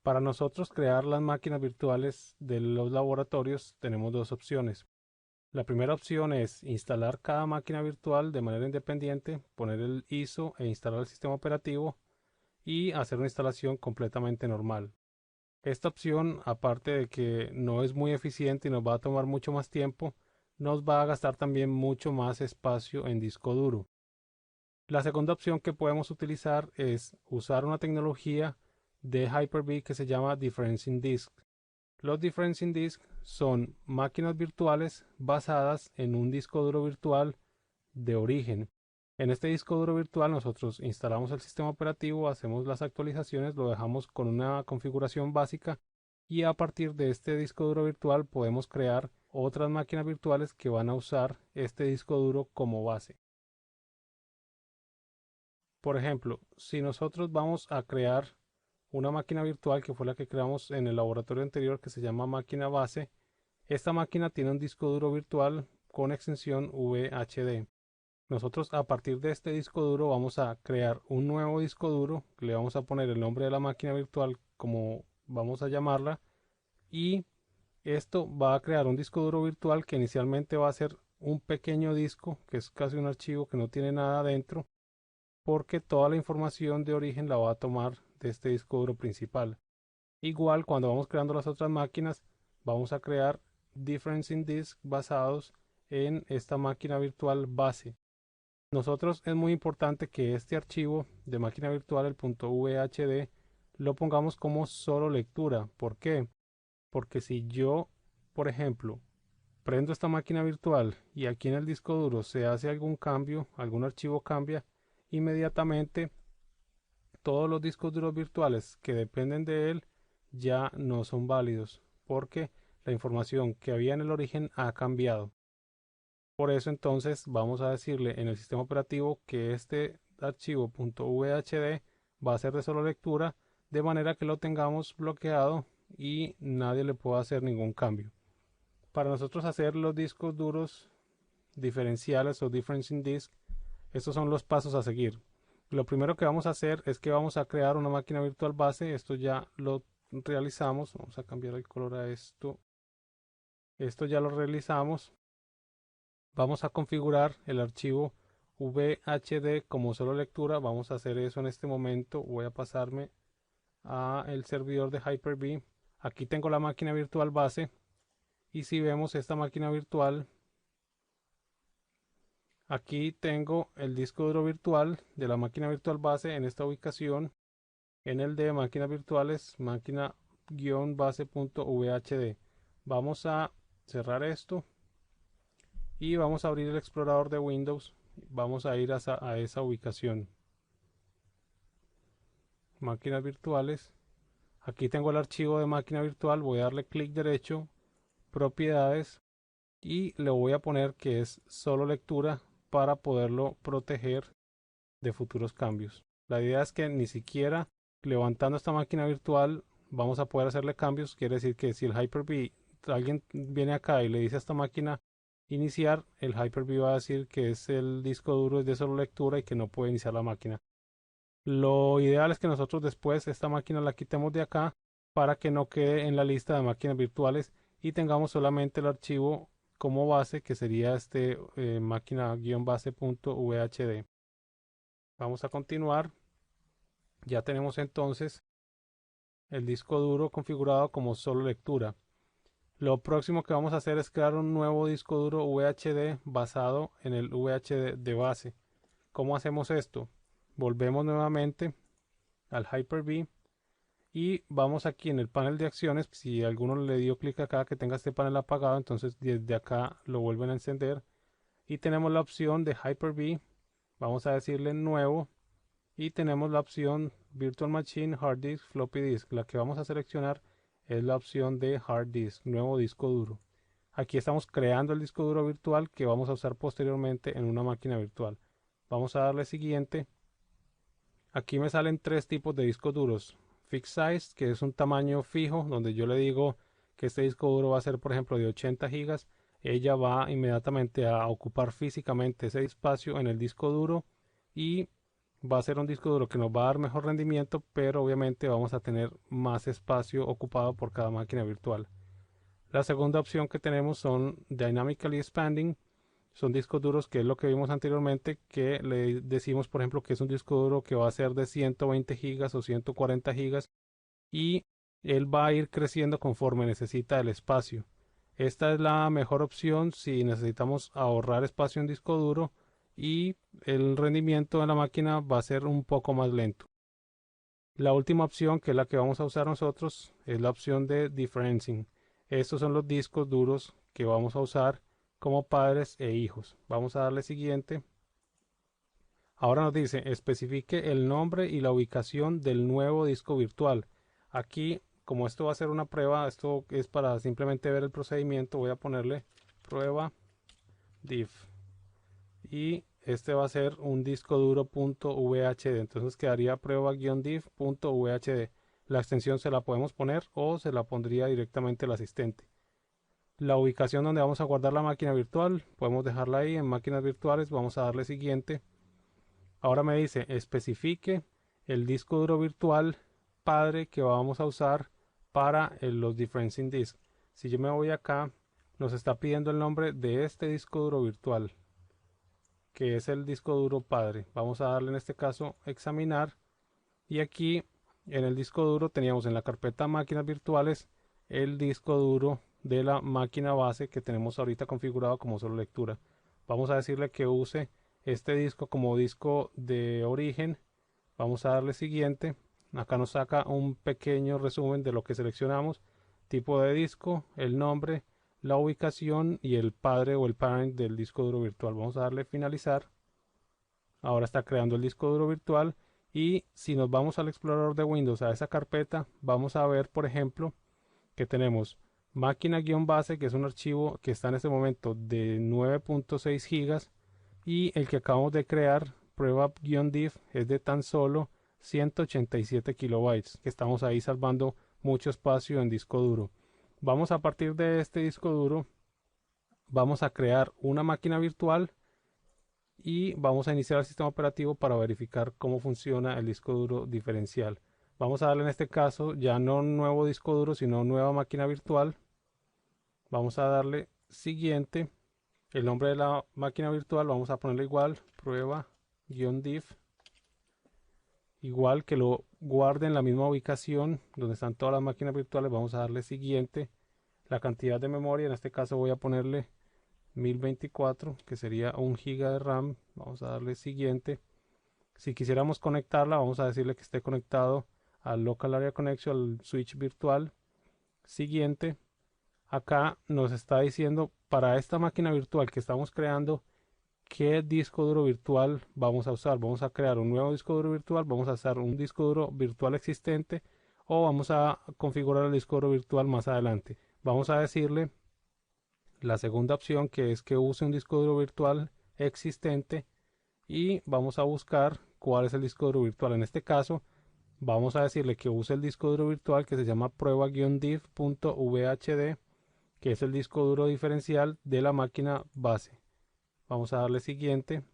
Para nosotros crear las máquinas virtuales de los laboratorios tenemos dos opciones. La primera opción es instalar cada máquina virtual de manera independiente, poner el ISO e instalar el sistema operativo y hacer una instalación completamente normal. Esta opción, aparte de que no es muy eficiente y nos va a tomar mucho más tiempo, nos va a gastar también mucho más espacio en disco duro. La segunda opción que podemos utilizar es usar una tecnología de Hyper-V que se llama Differencing Disk. Los Differencing Disk son máquinas virtuales basadas en un disco duro virtual de origen. En este disco duro virtual nosotros instalamos el sistema operativo, hacemos las actualizaciones, lo dejamos con una configuración básica y a partir de este disco duro virtual podemos crear otras máquinas virtuales que van a usar este disco duro como base. Por ejemplo, si nosotros vamos a crear una máquina virtual que fue la que creamos en el laboratorio anterior que se llama máquina base, esta máquina tiene un disco duro virtual con extensión VHD. Nosotros a partir de este disco duro vamos a crear un nuevo disco duro, le vamos a poner el nombre de la máquina virtual como vamos a llamarla y esto va a crear un disco duro virtual que inicialmente va a ser un pequeño disco que es casi un archivo que no tiene nada dentro porque toda la información de origen la va a tomar de este disco duro principal. Igual cuando vamos creando las otras máquinas vamos a crear differencing disk basados en esta máquina virtual base. Nosotros es muy importante que este archivo de máquina virtual, el .vhd, lo pongamos como solo lectura. ¿Por qué? Porque si yo, por ejemplo, prendo esta máquina virtual y aquí en el disco duro se hace algún cambio, algún archivo cambia, inmediatamente todos los discos duros virtuales que dependen de él ya no son válidos porque la información que había en el origen ha cambiado. Por eso entonces vamos a decirle en el sistema operativo que este archivo .vhd va a ser de solo lectura de manera que lo tengamos bloqueado y nadie le pueda hacer ningún cambio. Para nosotros hacer los discos duros diferenciales o differencing disk, estos son los pasos a seguir. Lo primero que vamos a hacer es que vamos a crear una máquina virtual base. Esto ya lo realizamos. Vamos a cambiar el color a esto. Esto ya lo realizamos. Vamos a configurar el archivo VHD como solo lectura. Vamos a hacer eso en este momento. Voy a pasarme a el servidor de Hyper-V. Aquí tengo la máquina virtual base. Y si vemos esta máquina virtual, aquí tengo el disco duro virtual de la máquina virtual base en esta ubicación. En el de máquinas virtuales, máquina-base.vhd. Vamos a cerrar esto y vamos a abrir el explorador de Windows. Vamos a ir a esa ubicación. Máquinas virtuales. Aquí tengo el archivo de máquina virtual. Voy a darle clic derecho, propiedades y le voy a poner que es solo lectura para poderlo proteger de futuros cambios. La idea es que ni siquiera levantando esta máquina virtual vamos a poder hacerle cambios. Quiere decir que si el Hyper-V, alguien viene acá y le dice a esta máquina iniciar, el Hyper-V va a decir que es el disco duro, es de solo lectura y que no puede iniciar la máquina. Lo ideal es que nosotros después esta máquina la quitemos de acá para que no quede en la lista de máquinas virtuales y tengamos solamente el archivo como base que sería este máquina-base.vhd. Vamos a continuar. Ya tenemos entonces el disco duro configurado como solo lectura. Lo próximo que vamos a hacer es crear un nuevo disco duro VHD basado en el VHD de base. ¿Cómo hacemos esto? Volvemos nuevamente al Hyper-V y vamos aquí en el panel de acciones. Si alguno le dio clic acá que tenga este panel apagado, entonces desde acá lo vuelven a encender y tenemos la opción de Hyper-V. Vamos a decirle nuevo y tenemos la opción Virtual Machine Hard Disk Floppy Disk. La que vamos a seleccionar es la opción de Hard Disk, nuevo disco duro. Aquí estamos creando el disco duro virtual que vamos a usar posteriormente en una máquina virtual. Vamos a darle siguiente. Aquí me salen tres tipos de discos duros. Fixed Size, que es un tamaño fijo, donde yo le digo que este disco duro va a ser, por ejemplo, de 80 gigas. Ella va inmediatamente a ocupar físicamente ese espacio en el disco duro y va a ser un disco duro que nos va a dar mejor rendimiento, pero obviamente vamos a tener más espacio ocupado por cada máquina virtual. La segunda opción que tenemos son Dynamically Expanding. Son discos duros que es lo que vimos anteriormente, que le decimos por ejemplo que es un disco duro que va a ser de 120 gigas o 140 gigas y él va a ir creciendo conforme necesita el espacio. Esta es la mejor opción si necesitamos ahorrar espacio en disco duro y el rendimiento de la máquina va a ser un poco más lento. La última opción, que es la que vamos a usar nosotros, es la opción de differencing. Estos son los discos duros que vamos a usar como padres e hijos. Vamos a darle siguiente. Ahora nos dice especifique el nombre y la ubicación del nuevo disco virtual. Aquí, como esto va a ser una prueba, esto es para simplemente ver el procedimiento, voy a ponerle prueba diff y este va a ser un disco duro .vhd, entonces quedaría prueba-diff.vhd. La extensión se la podemos poner o se la pondría directamente el asistente. La ubicación donde vamos a guardar la máquina virtual, podemos dejarla ahí en máquinas virtuales, vamos a darle siguiente. Ahora me dice especifique el disco duro virtual padre que vamos a usar para los differencing disks. Si yo me voy acá, nos está pidiendo el nombre de este disco duro virtual, que es el disco duro padre. Vamos a darle en este caso examinar y aquí en el disco duro teníamos en la carpeta máquinas virtuales el disco duro de la máquina base que tenemos ahorita configurado como solo lectura. Vamos a decirle que use este disco como disco de origen. Vamos a darle siguiente. Acá nos saca un pequeño resumen de lo que seleccionamos: tipo de disco, el nombre, la ubicación y el padre o el parent del disco duro virtual. Vamos a darle finalizar. Ahora está creando el disco duro virtual y si nos vamos al explorador de Windows a esa carpeta, vamos a ver por ejemplo que tenemos máquina-base, que es un archivo que está en este momento de 9.6 gigas, y el que acabamos de crear, prueba-diff, es de tan solo 187 kilobytes, que estamos ahí salvando mucho espacio en disco duro. Vamos a partir de este disco duro, vamos a crear una máquina virtual y vamos a iniciar el sistema operativo para verificar cómo funciona el disco duro diferencial. Vamos a darle en este caso ya no un nuevo disco duro, sino nueva máquina virtual. Vamos a darle siguiente. El nombre de la máquina virtual vamos a ponerle igual, prueba-diff. Igual que lo guarde en la misma ubicación donde están todas las máquinas virtuales, vamos a darle siguiente. La cantidad de memoria, en este caso voy a ponerle 1024, que sería 1 giga de RAM. Vamos a darle siguiente. Si quisiéramos conectarla, vamos a decirle que esté conectado al Local Area Connection, al switch virtual. Siguiente. Acá nos está diciendo para esta máquina virtual que estamos creando qué disco duro virtual vamos a usar. Vamos a crear un nuevo disco duro virtual, vamos a usar un disco duro virtual existente o vamos a configurar el disco duro virtual más adelante. Vamos a decirle la segunda opción, que es que use un disco duro virtual existente, y vamos a buscar cuál es el disco duro virtual. En este caso vamos a decirle que use el disco duro virtual que se llama prueba-diff.vhd, que es el disco duro diferencial de la máquina base. Vamos a darle siguiente.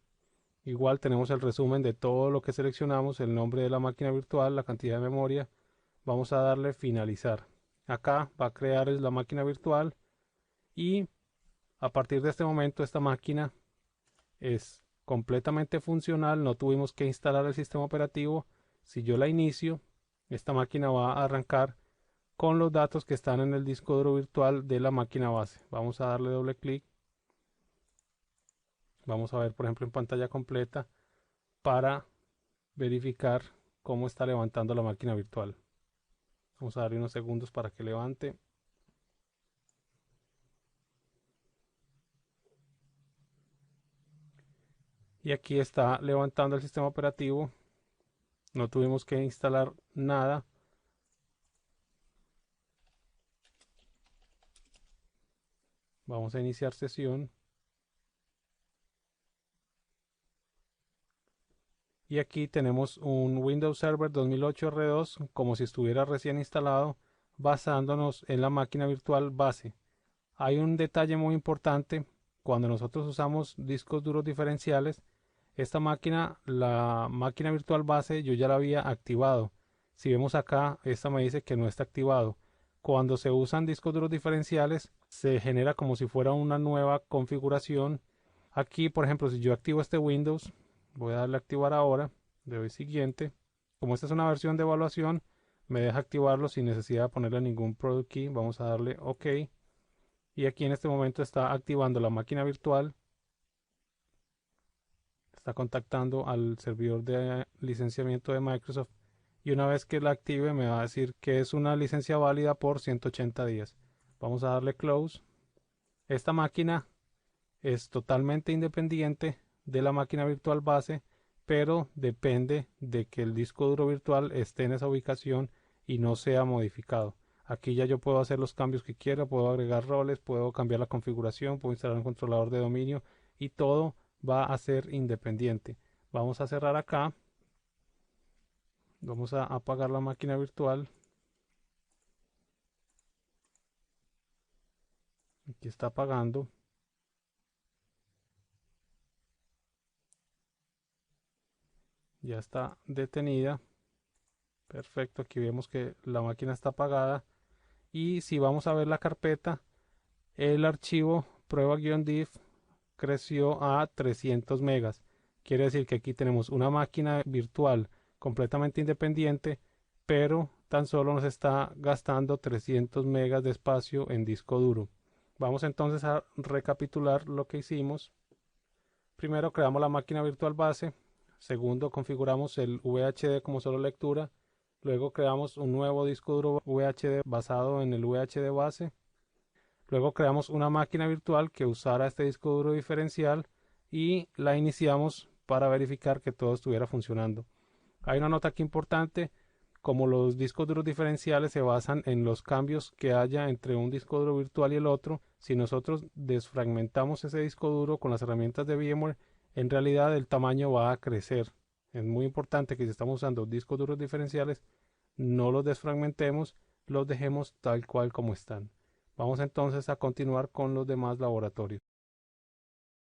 Igual tenemos el resumen de todo lo que seleccionamos, el nombre de la máquina virtual, la cantidad de memoria. Vamos a darle finalizar. Acá va a crear la máquina virtual y a partir de este momento esta máquina es completamente funcional. No tuvimos que instalar el sistema operativo. Si yo la inicio, esta máquina va a arrancar con los datos que están en el disco duro virtual de la máquina base. Vamos a darle doble clic. Vamos a ver por ejemplo en pantalla completa para verificar cómo está levantando la máquina virtual. Vamos a darle unos segundos para que levante. Y aquí está levantando el sistema operativo. No tuvimos que instalar nada. Vamos a iniciar sesión. Y aquí tenemos un Windows Server 2008 R2 como si estuviera recién instalado, basándonos en la máquina virtual base. Hay un detalle muy importante: cuando nosotros usamos discos duros diferenciales, Esta máquina, la máquina virtual base, yo ya la había activado. Si vemos acá, esta me dice que no está activado. Cuando se usan discos duros diferenciales, se genera como si fuera una nueva configuración. Aquí, por ejemplo, si yo activo este Windows, voy a darle a activar ahora, le doy siguiente. Como esta es una versión de evaluación, me deja activarlo sin necesidad de ponerle ningún product key. Vamos a darle OK. Y aquí en este momento está activando la máquina virtual. Está contactando al servidor de licenciamiento de Microsoft. Y una vez que la active me va a decir que es una licencia válida por 180 días. Vamos a darle Close. Esta máquina es totalmente independiente de la máquina virtual base, pero depende de que el disco duro virtual esté en esa ubicación y no sea modificado. Aquí ya yo puedo hacer los cambios que quiera, puedo agregar roles, puedo cambiar la configuración, puedo instalar un controlador de dominio y todo va a ser independiente. Vamos a cerrar acá. Vamos a apagar la máquina virtual. Aquí está apagando. Ya está detenida. Perfecto, aquí vemos que la máquina está apagada. Y si vamos a ver la carpeta, el archivo prueba-diff creció a 300 megas. Quiere decir que aquí tenemos una máquina virtual completamente independiente, pero tan solo nos está gastando 300 megas de espacio en disco duro. Vamos entonces a recapitular lo que hicimos. Primero creamos la máquina virtual base. Segundo, configuramos el VHD como solo lectura. Luego creamos un nuevo disco duro VHD basado en el VHD base. Luego creamos una máquina virtual que usara este disco duro diferencial y la iniciamos para verificar que todo estuviera funcionando. Hay una nota aquí importante: como los discos duros diferenciales se basan en los cambios que haya entre un disco duro virtual y el otro, si nosotros desfragmentamos ese disco duro con las herramientas de VMware, en realidad el tamaño va a crecer. Es muy importante que si estamos usando discos duros diferenciales, no los desfragmentemos, los dejemos tal cual como están. Vamos entonces a continuar con los demás laboratorios.